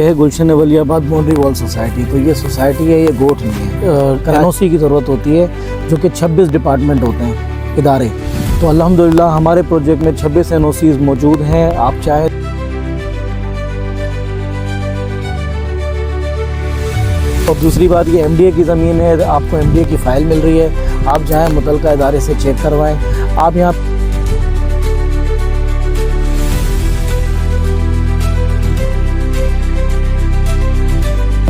है गुलशन वलियाबाद boundary wall society. तो ये सोसाइटी है, ये गोठ नहीं है। एनओसी की ज़रूरत होती है जो कि 26 डिपार्टमेंट होते हैं, इदारे। तो अल्हम्दुलिल्लाह हमारे प्रोजेक्ट में 26 एनओसीज़ मौजूद हैं। आप चाहे और दूसरी बात ये एमडीए की ज़मीन है, आपको एमडीए की फ़ाइल मिल रही है। आप चाहे मुतल्लिका इदारे से चेक करवाएँ। आप यहाँ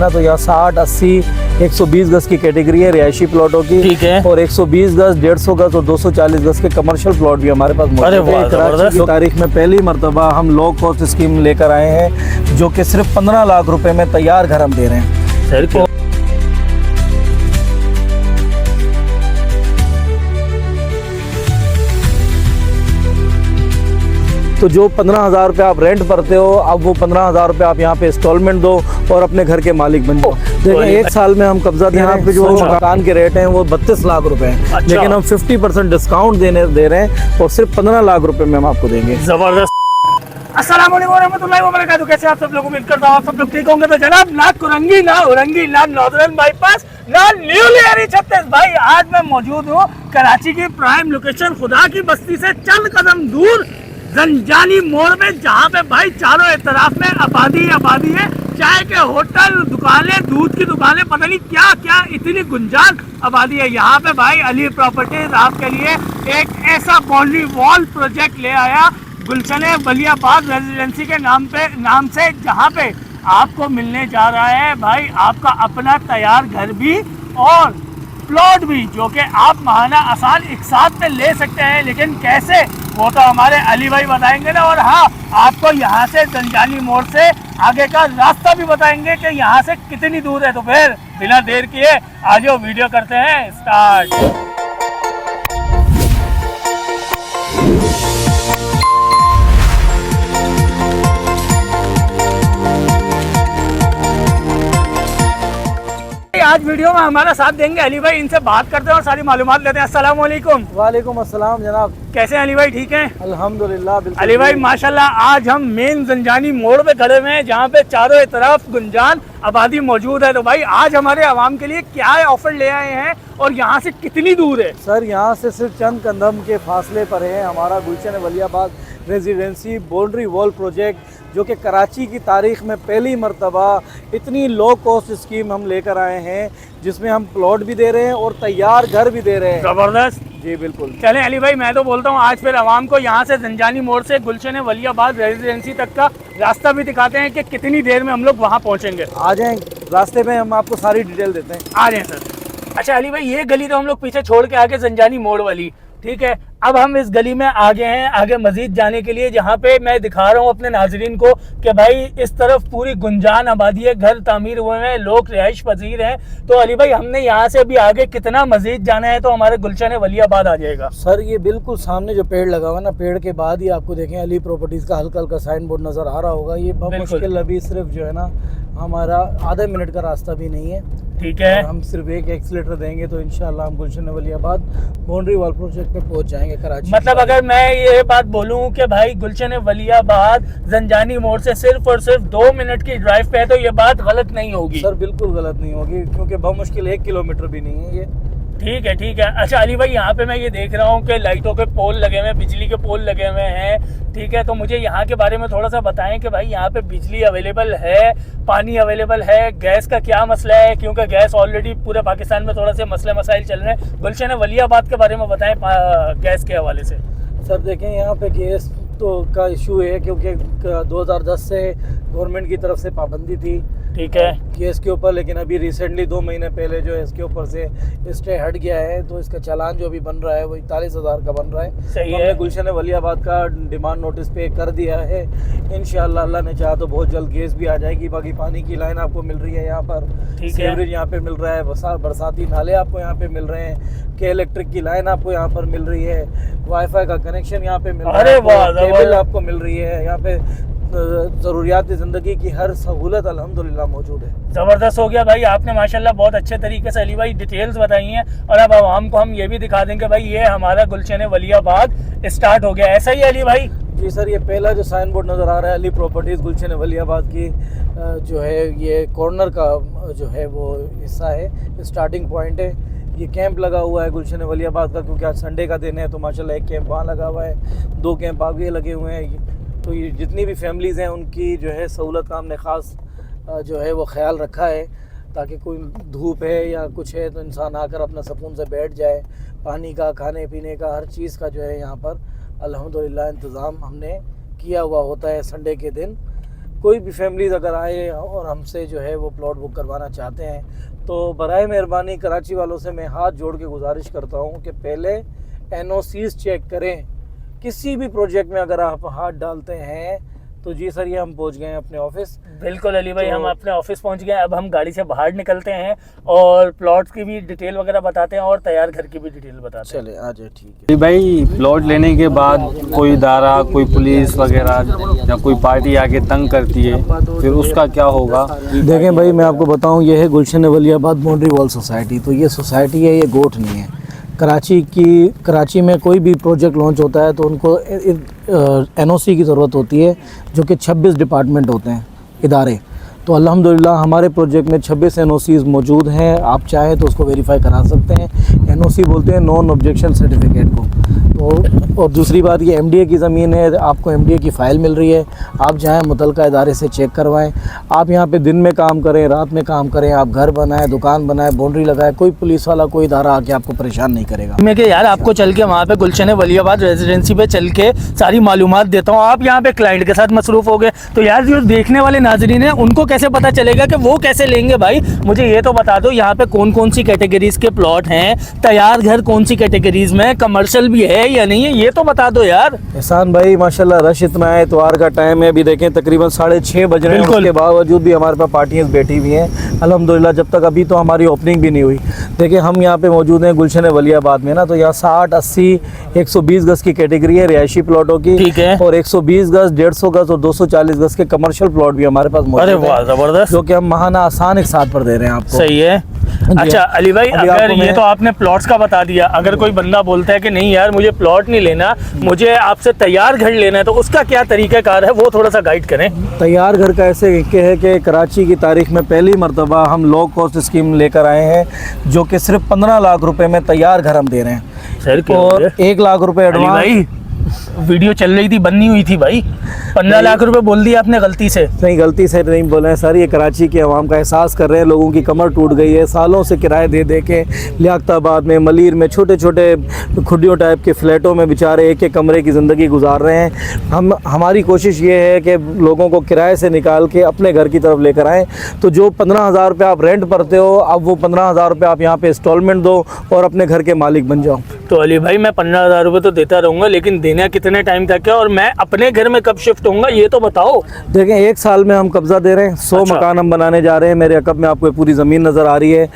तो यहाँ 60, 80, 120 गज की कैटेगरी है रिहायशी प्लॉटों की, ठीक है। और 120 गज, 150 गज और 240 गज के कमर्शियल प्लॉट भी हमारे पास मौजूद है। कराची की तारीख में पहली मरतबा हम लो कॉस्ट स्कीम लेकर आए हैं, जो कि सिर्फ 15 लाख रुपए में तैयार घर हम दे रहे हैं। तो जो 15,000 रुपये आप रेंट भरते हो, अब वो 15,000 रुपये आप यहाँ पे इंस्टॉलमेंट दो और अपने घर के मालिक बन जाओ। देखिए 1 साल में हम कब्जा यहाँ पे जो मकान के रेट हैं वो 32 लाख रुपए हैं। अच्छा। लेकिन हम 50% डिस्काउंट दे रहे हैं और सिर्फ 15 लाख रुपए में हम आपको देंगे। जबरदस्त। अस्सलाम वालेकुम रहमतुल्लाहि व बरकातहू। कैसे आप सब लोग, उम्मीद करता हूँ आप सब लोग ठीक होंगे। तो जनाब ना कुरंगी, ना उरंगी, ना नॉर्दर्न बाईपास, ना न्यू लियारी 36 भाई, आज मैं मौजूद हूँ कराची की प्राइम लोकेशन खुदा की बस्ती से चंद कदम दूर जंजानी मोड़ में, जहाँ पे भाई चारों तरफ में आबादी आबादी है। चाय के होटल, दुकानें, दूध की दुकानें, पता नहीं क्या क्या, इतनी गुंजान आबादी है यहाँ पे। भाई अली प्रॉपर्टीज आपके लिए एक ऐसा बाउंड्री वॉल प्रोजेक्ट ले आया गुलशन वलियाबाद रेजिडेंसी के नाम से, जहाँ पे आपको मिलने जा रहा है भाई आपका अपना तैयार घर भी और प्लॉट भी, जो कि आप महाना आसान एक साथ में ले सकते हैं। लेकिन कैसे, वो तो हमारे अली भाई बताएंगे ना। और हाँ, आपको यहाँ से जंजानी मोड़ से आगे का रास्ता भी बताएंगे कि यहाँ से कितनी दूर है। तो फिर बिना देर किए आज वीडियो करते हैं स्टार्ट। आज वीडियो में हमारा साथ देंगे अली भाई, इनसे बात करते हैं और सारी मालूमात लेते हैं। अस्सलाम वालेकुम। वालेकुम अस्सलाम जनाब। कैसे हैं अली भाई, ठीक हैं? अल्हम्दुलिल्लाह बिल्कुल। अली भाई माशाल्लाह आज हम मेन जंजानी मोड़ पे खड़े हुए हैं, जहाँ पे चारों तरफ गुंजान आबादी मौजूद है। तो भाई आज हमारे आवाम के लिए क्या ऑफर ले आए हैं और यहाँ से कितनी दूर है? सर यहाँ से सिर्फ चंद कदम के फासले पर है हमारा गुलशन वलियाबाद रेजिडेंसी बाउंड्री वॉल प्रोजेक्ट, जो कि कराची की तारीख में पहली मरतबा इतनी लो कॉस्ट स्कीम हम लेकर आए हैं, जिसमें हम प्लॉट भी दे रहे हैं और तैयार घर भी दे रहे हैं। जबरदस्त। जी बिल्कुल। चलें अली भाई, मैं तो बोलता हूँ आज फिर आवाम को यहाँ से जंजानी मोड़ से गुलशन वलियाबाद रेजिडेंसी तक का रास्ता भी दिखाते हैं कि कितनी देर में हम लोग वहाँ पहुँचेंगे। आ जाएं, रास्ते में हम आपको सारी डिटेल देते हैं। आ जाएं सर। अच्छा अली भाई, ये गली तो हम लोग पीछे छोड़ के आगे जंजानी मोड़ वाली, ठीक है। अब हम इस गली में आगे हैं, आगे मजीद जाने के लिए, जहाँ पे मैं दिखा रहा हूँ अपने नाजरीन को कि भाई इस तरफ पूरी गुंजान आबादी है, घर तामीर हुए हैं, लोग रिहाइश पजीर हैं। तो अली भाई हमने यहाँ से भी आगे कितना मजीद जाना है तो हमारे गुलशन वलियाबाद आ जाएगा? सर ये बिल्कुल सामने जो पेड़ लगा हुआ ना, पेड़ के बाद ही आपको देखें अली प्रॉपर्टीज का हल्का हल्का साइन बोर्ड नजर आ रहा होगा। ये बहुत मुश्किल, अभी सिर्फ जो है ना हमारा आधे मिनट का रास्ता भी नहीं है, ठीक है। हम सिर्फ एक एक्सीलेटर देंगे तो इंशाल्लाह हम गुलशन वलियाबाद बाउंड्री वॉल प्रोजेक्ट पे पहुंच जाएंगे कराची। मतलब अगर मैं ये बात बोलूं कि भाई गुलशन वलियाबाद जंजानी मोड़ से सिर्फ और सिर्फ 2 मिनट की ड्राइव पे है, तो ये बात गलत नहीं होगी? सर बिल्कुल गलत नहीं होगी, क्योंकि बहुत मुश्किल 1 किलोमीटर भी नहीं है ये। ठीक है ठीक है। अच्छा अली भाई, यहाँ पे मैं ये देख रहा हूँ कि लाइटों के पोल लगे हुए हैं, बिजली के पोल लगे हुए हैं, ठीक है। तो मुझे यहाँ के बारे में थोड़ा सा बताएं कि भाई यहाँ पे बिजली अवेलेबल है, पानी अवेलेबल है, गैस का क्या मसला है? क्योंकि गैस ऑलरेडी पूरे पाकिस्तान में थोड़ा से मसले मसाइल चल रहे हैं। गुलशन वलियाबाद के बारे में बताएं गैस के हवाले से। सर देखें, यहाँ पे गैस तो का इशू है, क्योंकि 2010 से गवर्नमेंट की तरफ से पाबंदी थी, ठीक है, गैस के ऊपर। लेकिन अभी रिसेंटली 2 महीने पहले जो है इसके ऊपर से स्टे हट गया है, तो इसका चालान जो अभी बन रहा है वो 41,000 का बन रहा है। सही तो है। हमने गुलशन वलियाबाद का डिमांड नोटिस पे कर दिया है। इंशाल्लाह अल्लाह ने चाहा तो बहुत जल्द गैस भी आ जाएगी। बाकी पानी की लाइन आपको मिल रही है यहाँ पर, सीवरेज यहाँ पे मिल रहा है, बरसाती नाले आपको यहाँ पे मिल रहे हैं, के इलेक्ट्रिक की लाइन आपको यहाँ पर मिल रही है, वाईफाई का कनेक्शन यहाँ पे मिल रहा है, केबल आपको मिल रही है। यहाँ पे ज़रूरियात ज़िंदगी की हर सहूलत अल्हम्दुलिल्लाह मौजूद है। ज़बरदस्त हो गया भाई, आपने माशाल्लाह बहुत अच्छे तरीके से अली भाई डिटेल्स बताई हैं। और अब आवाम को हम ये भी दिखा देंगे भाई ये हमारा गुलशन वलियाबाद स्टार्ट हो गया। ऐसा ही अली भाई? जी सर, ये पहला जो साइन बोर्ड नज़र आ रहा है अली प्रॉपर्टीज़ गुलशन वलियाबाद की जो है ये कॉर्नर का जो है वो हिस्सा है, स्टार्टिंग पॉइंट है। ये कैंप लगा हुआ है गुलशन वलियाबाद का, क्योंकि आज संडे का दिन है तो माशाल्लाह एक कैंप वहाँ लगा हुआ है, 2 कैंप आगे लगे हुए हैं। तो ये जितनी भी फैमिलीज़ हैं उनकी जो है सहूलत का हमने ख़ास जो है वो ख्याल रखा है, ताकि कोई धूप है या कुछ है तो इंसान आकर अपना सुकून से बैठ जाए। पानी का, खाने पीने का, हर चीज़ का जो है यहाँ पर अल्हम्दुलिल्लाह इंतज़ाम हमने किया हुआ होता है। संडे के दिन कोई भी फैमिलीज़ अगर आए और हमसे जो है वो प्लॉट बुक करवाना चाहते हैं तो बराए मेहरबानी कराची वालों से मैं हाथ जोड़ के गुजारिश करता हूँ कि पहले NOCs चेक करें। किसी भी प्रोजेक्ट में अगर आप हाथ डालते हैं तो जी सर, ये हम पहुंच गए हैं अपने ऑफिस। बिल्कुल अली भाई, हम अपने ऑफिस पहुंच गए। अब हम गाड़ी से बाहर निकलते हैं और प्लॉट्स की भी डिटेल वगैरह बताते हैं और तैयार घर की भी डिटेल बताते हैं। चले आ जाए, ठीक है भाई। प्लॉट लेने के बाद कोई इदारा, कोई पुलिस वगैरह या कोई पार्टी आके तंग करती है, फिर उसका क्या होगा? देखें भाई, मैं आपको बताऊं, ये है गुलशन वलियाबाद बाउंड्री वॉल सोसाइटी। तो ये सोसाइटी है, ये गोठ नहीं है। कराची में कोई भी प्रोजेक्ट लॉन्च होता है तो उनको NOC की ज़रूरत होती है, जो कि 26 डिपार्टमेंट होते हैं, इदारे। तो अल्हम्दुलिल्लाह हमारे प्रोजेक्ट में 26 NOCs मौजूद हैं। आप चाहें तो उसको वेरीफाई करा सकते हैं। NOC बोलते हैं नॉन ऑब्जेक्शन सर्टिफिकेट को। तो और दूसरी बात, ये MDA की ज़मीन है, आपको MDA की फ़ाइल मिल रही है। आप जाएँ मुतलका इदारे से चेक करवाएं। आप यहाँ पे दिन में काम करें, रात में काम करें, आप घर बनाएं, दुकान बनाएं, बाउंड्री लगाएं, कोई पुलिस वाला, कोई इदारा आके आपको परेशान नहीं करेगा। मैं कि यार आपको चल के वहाँ पे गुलशन वलियाबाद रेजिडेंसी पे चल के सारी मालूमात देता हूँ। आप यहाँ पे क्लाइंट के साथ मसरूफ़ हो गए तो यार जो देखने वाले नाजरीन हैं उनको कैसे पता चलेगा कि वो कैसे लेंगे? भाई मुझे ये तो बता दो, यहाँ पे कौन कौन सी कैटेगरीज के प्लॉट हैं, तैयार घर कौन सी कैटेगरीज में, कमर्शियल भी है या नहीं है, ये तो बता दो यार। एहसान भाई, माशाल्लाह रश इतना है, इतवार का टाइम है, अभी देखें तकरीबन 6:30 बज रहे हैं। उसके बावजूद भी हमारे पास पार्टियाँ बैठी हुई हैं अल्हम्दुलिल्लाह। जब तक अभी तो हमारी ओपनिंग भी नहीं हुई। देखिए हम यहाँ पे मौजूद हैं गुलशन वलियाबाद में ना, तो यहाँ 60, 80, 120 गज की कैटेगरी है रिहायशी प्लॉटों की, ठीक है। और 120 गज, 150 गज और 240 गज के कमर्शियल प्लॉट भी हमारे पास मौजूद अरे हैं, वाह जबरदस्त, जो कि हम महाना आसान एक साथ पर दे रहे हैं आपको। सही है। अच्छा अली भाई, अगर ये तो आपने प्लॉट्स का बता दिया, अगर कोई बंदा बोलता है कि नहीं यार मुझे प्लॉट नहीं लेना, मुझे आपसे तैयार घर लेना है, तो उसका क्या तरीक़ाकार है, वो थोड़ा सा गाइड करें। तैयार घर का ऐसे है कि कराची की तारीख में पहली मरतबा हम लो कॉस्ट स्कीम लेकर आए हैं, जो कि सिर्फ 15 लाख रुपए में तैयार घर हम दे रहे हैं। सर और 1 लाख रुपए एडवांस। भाई वीडियो चल रही थी, बंद नहीं हुई थी भाई, 15 लाख रुपए बोल दिया आपने गलती से। नहीं, गलती से नहीं बोले हैं सर, ये कराची के अवाम का एहसास कर रहे हैं। लोगों की कमर टूट गई है सालों से किराए दे दे के। लियाकताबाद में, मलीर में छोटे छोटे खुडियों टाइप के फ्लैटों में बेचारे एक एक कमरे की ज़िंदगी गुजार रहे हैं। हमारी कोशिश ये है कि लोगों को किराए से निकाल के अपने घर की तरफ लेकर आएँ। तो जो 15,000 रुपये आप रेंट भरते हो, अब वो 15,000 रुपये आप यहाँ पे इंस्टॉलमेंट दो और अपने घर के मालिक बन जाओ। तो अली भाई मैं 15,000 रुपये तो देता रहूँगा, लेकिन देना कितने टाइम तक है और मैं अपने घर में कब शिफ्ट होऊंगा ये तो बताओ। देखें 1 साल में हम कब्जा दे रहे हैं, 100 अच्छा। मकान हम बनाने जा रहे हैं। मेरे अकब में आपको पूरी ज़मीन नज़र आ रही है।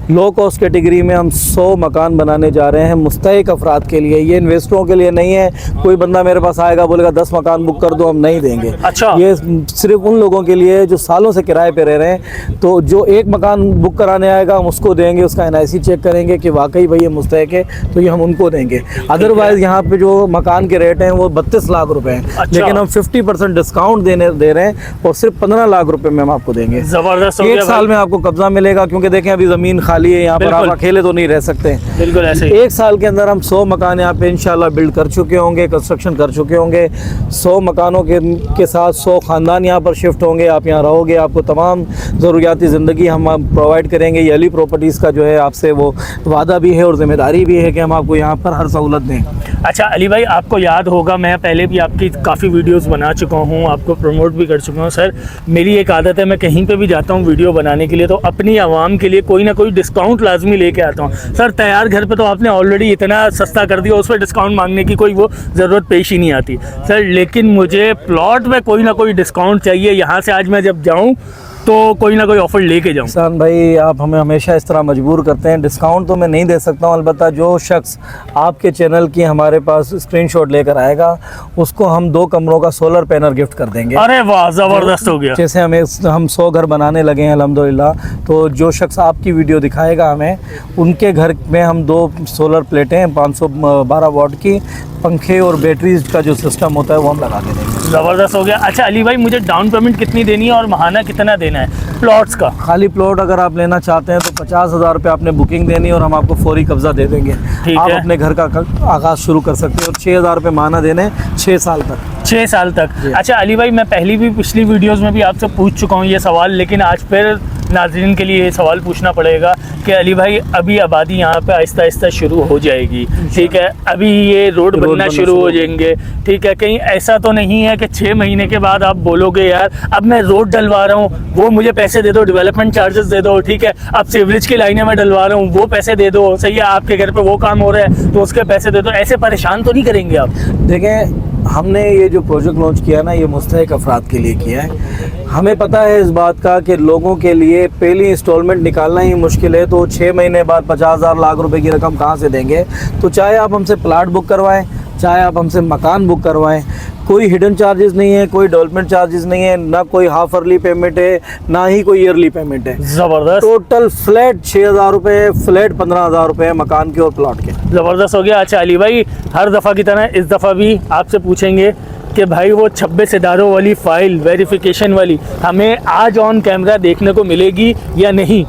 लो कॉस्ट कैटेगरी में हम 100 मकान बनाने जा रहे हैं मुस्तहिक अफराद के लिए। ये इन्वेस्टरों के लिए नहीं है। कोई बंदा मेरे पास आएगा बोलेगा 10 मकान बुक कर दो, हम नहीं देंगे। अच्छा। ये सिर्फ उन लोगों के लिए जो सालों से किराए पे रह रहे हैं। तो जो एक मकान बुक कराने आएगा हम उसको देंगे, उसका NIC चेक करेंगे कि वाकई भाई ये मुस्तहिक है, तो ये हम उनको देंगे। अदरवाइज़ यहाँ पे जो मकान के रेट हैं वो 32 लाख रुपए हैं। अच्छा। लेकिन हम 50% डिस्काउंट दे रहे हैं और सिर्फ 15 लाख रुपए में हम आपको देंगे। जबरदस्त हो गया 1 साल में आपको कब्जा मिलेगा, क्योंकि देखें अभी ज़मीन खाली है, यहाँ पर आप अकेले तो नहीं रह सकते। बिल्कुल ऐसे ही। 1 साल के अंदर हम 100 मकान यहाँ पे इंशाल्लाह बिल्ड कर चुके होंगे, कंस्ट्रक्शन कर चुके होंगे। 100 मकानों के साथ 100 ख़ानदान यहाँ पर शिफ्ट होंगे। आप यहाँ रहोगे, आपको तमाम ज़रूरियाती ज़िंदगी हम प्रोवाइड करेंगे। ये अली प्रॉपर्टीज़ का जो है आपसे वो वादा भी है और ज़िम्मेदारी भी है कि हम आपको यहाँ पर हर सहूलत दें। अच्छा अली भाई, आपको याद होगा मैं पहले भी आपकी काफ़ी वीडियोस बना चुका हूँ, आपको प्रमोट भी कर चुका हूँ। सर मेरी एक आदत है, मैं कहीं पे भी जाता हूँ वीडियो बनाने के लिए तो अपनी आवाम के लिए कोई ना कोई डिस्काउंट लाजमी लेके आता हूँ। सर तैयार घर पे तो आपने ऑलरेडी इतना सस्ता कर दिया, उस पर डिस्काउंट मांगने की कोई वो ज़रूरत पेश ही नहीं आती सर। लेकिन मुझे प्लॉट में कोई ना कोई डिस्काउंट चाहिए। यहाँ से आज मैं जब जाऊँ तो कोई ना कोई ऑफर लेके जाऊँ। एहसान भाई, आप हमें हमेशा इस तरह मजबूर करते हैं। डिस्काउंट तो मैं नहीं दे सकता हूँ, अलबत्ता जो शख्स आपके चैनल की हमारे पास स्क्रीनशॉट लेकर आएगा उसको हम 2 कमरों का सोलर पैनल गिफ्ट कर देंगे। अरे वाह जबरदस्त हो गया। जैसे हम 100 घर बनाने लगे हैं अल्हम्दुलिल्लाह, तो जो शख्स आपकी वीडियो दिखाएगा हमें, उनके घर में हम 2 सोलर प्लेटें 512 वाट की पंखे और बैटरीज का जो सिस्टम होता है वो हम लगा के देंगे। ज़बरदस्त हो गया। अच्छा अली भाई, मुझे डाउन पेमेंट कितनी देनी है और महाना कितना देना है प्लॉट्स का? खाली प्लॉट अगर आप लेना चाहते हैं तो 50,000 रुपये आपने बुकिंग देनी है और हम आपको फौरी कब्जा दे देंगे। आप अपने घर का आगाज़ शुरू कर सकते हैं और 6,000 रुपये महाना देने 6 साल तक। 6 साल तक। अच्छा अली भाई, मैं पहली भी पिछली वीडियोस में भी आपसे पूछ चुका हूँ ये सवाल, लेकिन आज फिर नाज़रीन के लिए ये सवाल पूछना पड़ेगा कि अली भाई अभी आबादी यहाँ पे आहिस्ता आहिस्ता शुरू हो जाएगी, ठीक है, अभी ये रोड बनना शुरू हो जाएंगे, ठीक है, कहीं ऐसा तो नहीं है कि 6 महीने के बाद आप बोलोगे यार अब मैं रोड डलवा रहा हूँ, वो मुझे पैसे दे दो, डेवलपमेंट चार्जेस दे दो, ठीक है, अब सीवरेज की लाइनें मैं डलवा रहा हूँ, वो पैसे दे दो, सही है, आपके घर पे वो काम हो रहा है तो उसके पैसे दे दो, ऐसे परेशान तो नहीं करेंगे आप? देखें, हमने ये जो प्रोजेक्ट लॉन्च किया ना, ये मुस्तहिक अफराद के लिए किया है। हमें पता है इस बात का कि लोगों के लिए पहली इंस्टॉलमेंट निकालना ही मुश्किल है, तो 6 महीने बाद 50,000 लाख रुपए की रकम कहाँ से देंगे? तो चाहे आप हमसे प्लाट बुक करवाएं, चाहे आप हमसे मकान बुक करवाएं, कोई हिडन चार्जेस नहीं है, कोई डेवलपमेंट चार्जेस नहीं है, ना कोई हाफ अर्ली पेमेंट है, ना ही कोई ईयरली पेमेंट है। ज़बरदस्त। टोटल फ्लैट 6,000 रुपये, फ्लैट 15,000 रुपये मकान के और प्लॉट के। ज़बरदस्त हो गया। अच्छा अली भाई, हर दफ़ा की तरह इस दफ़ा भी आपसे पूछेंगे कि भाई वो 26 इदारों वाली फ़ाइल वेरिफिकेशन वाली हमें आज ऑन कैमरा देखने को मिलेगी या नहीं?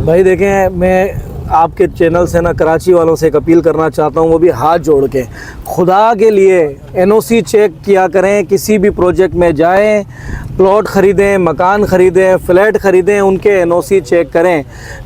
भाई देखें, मैं आपके चैनल से ना कराची वालों से एक अपील करना चाहता हूँ, वो भी हाथ जोड़ के, खुदा के लिए एनओसी चेक किया करें। किसी भी प्रोजेक्ट में जाएं, प्लॉट ख़रीदें, मकान ख़रीदें, फ्लैट ख़रीदें, उनके एनओसी चेक करें।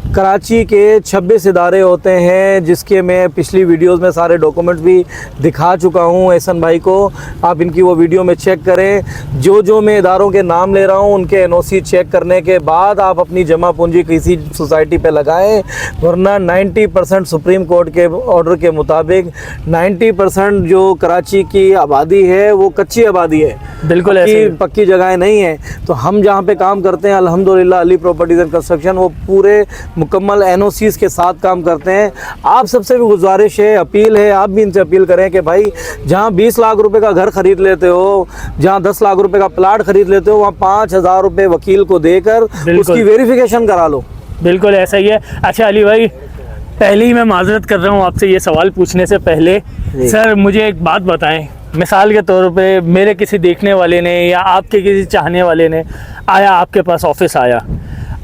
कराची के 26 इदारे होते हैं, जिसके मैं पिछली वीडियोस में सारे डॉक्यूमेंट्स भी दिखा चुका हूँ एहसन भाई को, आप इनकी वो वीडियो में चेक करें। जो मैं इदारों के नाम ले रहा हूँ उनके एनओसी चेक करने के बाद आप अपनी जमा पूंजी किसी सोसाइटी पे लगाएं, वरना 90% सुप्रीम कोर्ट के ऑर्डर के मुताबिक 90% जो कराची की आबादी है वो कच्ची आबादी है, बिल्कुल ऐसे पक्की जगहें नहीं है। तो हम जहाँ पे काम करते हैं अल्हम्दुलिल्लाह अली प्रॉपर्टीज़ एंड कंस्ट्रक्शन, वो पूरे मुकम्मल एनओसीज के साथ काम करते हैं। आप सबसे भी गुजारिश है, अपील है, आप भी इनसे अपील करें कि भाई जहाँ 20 लाख रुपए का घर खरीद लेते हो, जहाँ 10 लाख रुपए का प्लाट खरीद लेते हो, वहाँ 5,000 रुपये वकील को देकर उसकी वेरिफिकेशन करा लो। बिल्कुल ऐसा ही है। अच्छा अली भाई, पहले ही मैं माजरत कर रहा हूँ आपसे ये सवाल पूछने से पहले, सर मुझे एक बात बताएं, मिसाल के तौर पे मेरे किसी देखने वाले ने या आपके किसी चाहने वाले ने आया, आपके पास ऑफिस आया,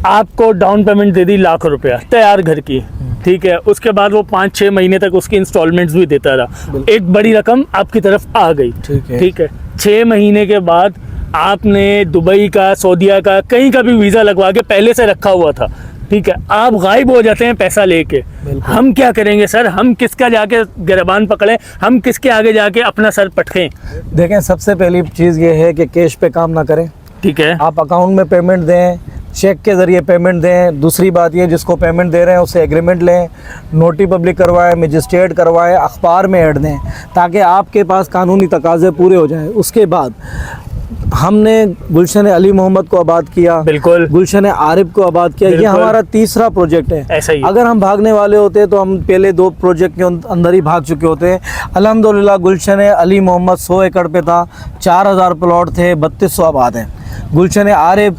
आपको डाउन पेमेंट दे दी लाख रुपया तैयार घर की, ठीक है, उसके बाद वो 5-6 महीने तक उसकी इंस्टॉलमेंट्स भी देता रहा, एक बड़ी रकम आपकी तरफ आ गई, ठीक है, 6 महीने के बाद आपने दुबई का, सऊदीया का, कहीं का भी वीज़ा लगवा के पहले से रखा हुआ था, ठीक है, आप गायब हो जाते हैं पैसा लेके, हम क्या करेंगे सर? हम किसका जाके गिरबान पकड़ें? हम किसके आगे जाके अपना सर पटकें? देखें, सबसे पहली चीज़ ये है कि कैश पे काम ना करें, ठीक है, आप अकाउंट में पेमेंट दें, चेक के ज़रिए पेमेंट दें। दूसरी बात ये, जिसको पेमेंट दे रहे हैं उससे एग्रीमेंट लें, नोटी पब्लिक करवाएं, मजिस्ट्रेट करवाएं, अखबार में ऐड दें, ताकि आपके पास कानूनी तकाज़े पूरे हो जाएं। उसके बाद हमने गुलशन अली मोहम्मद को आबाद किया, बिल्कुल, गुलशन आरिफ को आबाद किया, ये हमारा तीसरा प्रोजेक्ट है। ऐसा ही। अगर हम भागने वाले होते तो हम पहले 2 प्रोजेक्ट के अंदर ही भाग चुके होते। अल्हम्दुलिल्लाह गुलशन अली मोहम्मद 100 एकड़ पे था, 4,000 प्लॉट थे, 3200 आबाद हैं। गुलशन आरिफ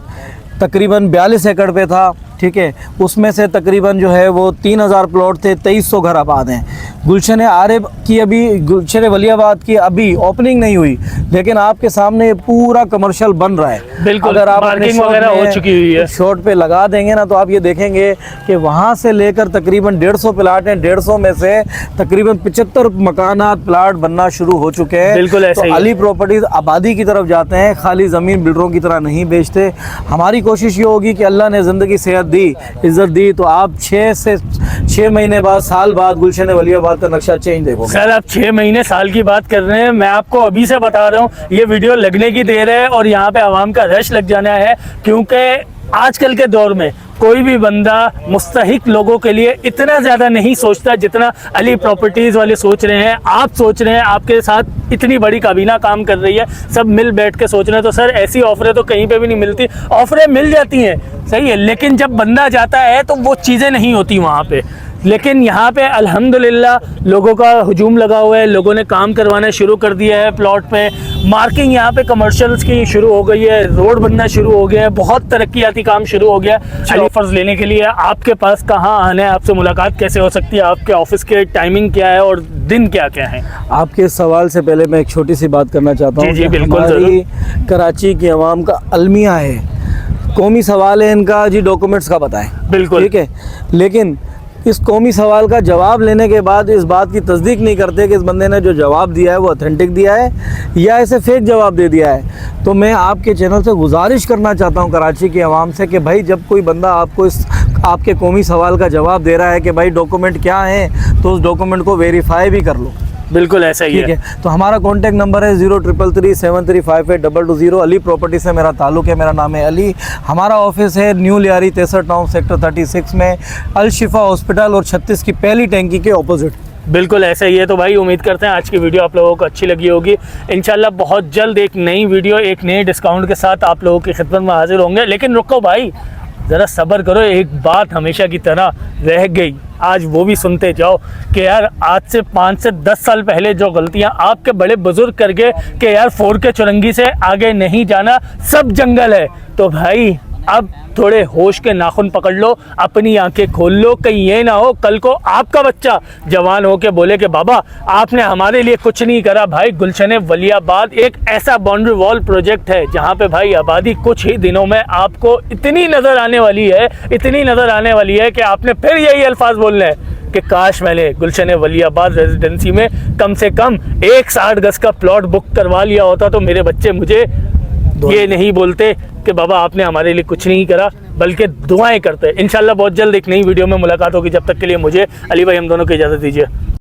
तकरीबन 42 एकड़ पे था, ठीक है, उसमें से तकरीबन जो है वो 3,000 प्लॉट थे, 2300 घर आबाद हैं। गुलशन आरिफ की अभी, गुलशन वलियाबाद की अभी ओपनिंग नहीं हुई, लेकिन आपके सामने पूरा कमर्शियल बन रहा है। बिल्कुल, अगर आप मार्किंग वगैरह हो चुकी हुई है, शॉर्ट पे लगा देंगे ना, तो आप ये देखेंगे कि वहाँ से लेकर तकरीबन 150 प्लाट हैं, 150 में से तकरीबन 75 मकानात प्लाट बनना शुरू हो चुके हैं। बिल्कुल ऐसे ही। अली प्रॉपर्टीज आबादी की तरफ जाते हैं, खाली ज़मीन बिल्डरों की तरह नहीं बेचते। हमारी कोशिश ये होगी कि अल्लाह ने ज़िंदगी सेहत दी, इज्जत दी, तो आप 6 महीने बाद, साल बाद गुलशन वलियाबाद का नक्शा चेंज देखोगे। सर आप 6 महीने, साल की बात कर रहे हैं, मैं आपको अभी से बता रहा हूँ ये वीडियो लगने की देर है और यहाँ पे आवाम का रश लग जाना है, क्योंकि आजकल के दौर में कोई भी बंदा मुस्तहिक लोगों के लिए इतना ज़्यादा नहीं सोचता जितना अली प्रॉपर्टीज़ वाले सोच रहे हैं। आप सोच रहे हैं, आपके साथ इतनी बड़ी काबीना काम कर रही है, सब मिल बैठ के सोच रहे हैं, तो सर ऐसी ऑफरें तो कहीं पे भी नहीं मिलती। ऑफरें मिल जाती हैं, सही है, लेकिन जब बंदा जाता है तो वो चीज़ें नहीं होती वहाँ पे। लेकिन यहाँ पे अल्हम्दुलिल्लाह लोगों का हुजूम लगा हुआ है, लोगों ने काम करवाना शुरू कर दिया है प्लॉट पे, मार्किंग यहाँ पे कमर्शियल्स की शुरू हो गई है, रोड बनना शुरू हो गया है, बहुत तरक्याती काम शुरू हो गया है। ऑफर्स लेने के लिए आपके पास कहाँ आना है, आपसे मुलाकात कैसे हो सकती है, आपके ऑफिस के टाइमिंग क्या है और दिन क्या क्या है? आपके सवाल से पहले मैं एक छोटी सी बात करना चाहता हूँ। जी, जी, बिल्कुल, हमारी कराची की आवाम का अलमिया है, कौमी सवाल है इनका जी, डॉक्यूमेंट्स का बताएं। बिल्कुल ठीक है, लेकिन इस कौमी सवाल का जवाब लेने के बाद इस बात की तस्दीक नहीं करते कि इस बंदे ने जो जवाब दिया है वो ऑथेंटिक दिया है या ऐसे फेक जवाब दे दिया है। तो मैं आपके चैनल से गुजारिश करना चाहता हूं कराची की आवाम से कि भाई जब कोई बंदा आपको इस आपके कौमी सवाल का जवाब दे रहा है कि भाई डॉक्यूमेंट क्या हैं, तो उस डॉक्यूमेंट को वेरीफाई भी कर लो। बिल्कुल ऐसा ही ठीक है। तो हमारा कॉन्टैक्ट नंबर है 0333735822। अली प्रॉपर्टी से मेरा ताल्लुक़ है, मेरा नाम है अली। हमारा ऑफिस है न्यू लियारी 63 टाउन सेक्टर 36 में अल शिफा हॉस्पिटल और 36 की पहली टैंकी के ऑपोजिट। बिल्कुल ऐसा ही है। तो भाई उम्मीद करते हैं आज की वीडियो आप लोगों को अच्छी लगी होगी। इंशाल्लाह बहुत जल्द एक नई वीडियो एक नए डिस्काउंट के साथ आप लोगों की खिदमत में हाजिर होंगे। लेकिन रुको भाई, ज़रा सब्र करो, एक बात हमेशा की तरह रह गई, आज वो भी सुनते जाओ कि यार आज से 5 से 10 साल पहले जो गलतियां आपके बड़े बुजुर्ग कर गए कि यार फोड़ के चुरंगी से आगे नहीं जाना, सब जंगल है। तो भाई अब थोड़े होश के नाखून पकड़ लो, अपनी आंखें खोल लो, कहीं ये ना हो कल को आपका बच्चा जवान हो के बोले कि बाबा आपने हमारे लिए कुछ नहीं करा। भाई गुलशन वलियाबाद एक ऐसा बाउंड्री वॉल प्रोजेक्ट है जहाँ पे भाई आबादी कुछ ही दिनों में आपको इतनी नज़र आने वाली है, इतनी नज़र आने वाली है कि आपने फिर यही अल्फाज बोलने हैं कि काश मैंने गुलशन वलियाबाद रेजिडेंसी में कम से कम एक 60 गज का प्लॉट बुक करवा लिया होता तो मेरे बच्चे मुझे ये नहीं बोलते कि बाबा आपने हमारे लिए कुछ नहीं करा, बल्कि दुआएं करते। इंशाल्लाह बहुत जल्द एक नई वीडियो में मुलाकात होगी। जब तक के लिए मुझे अली भाई हम दोनों को इजाज़त दीजिए।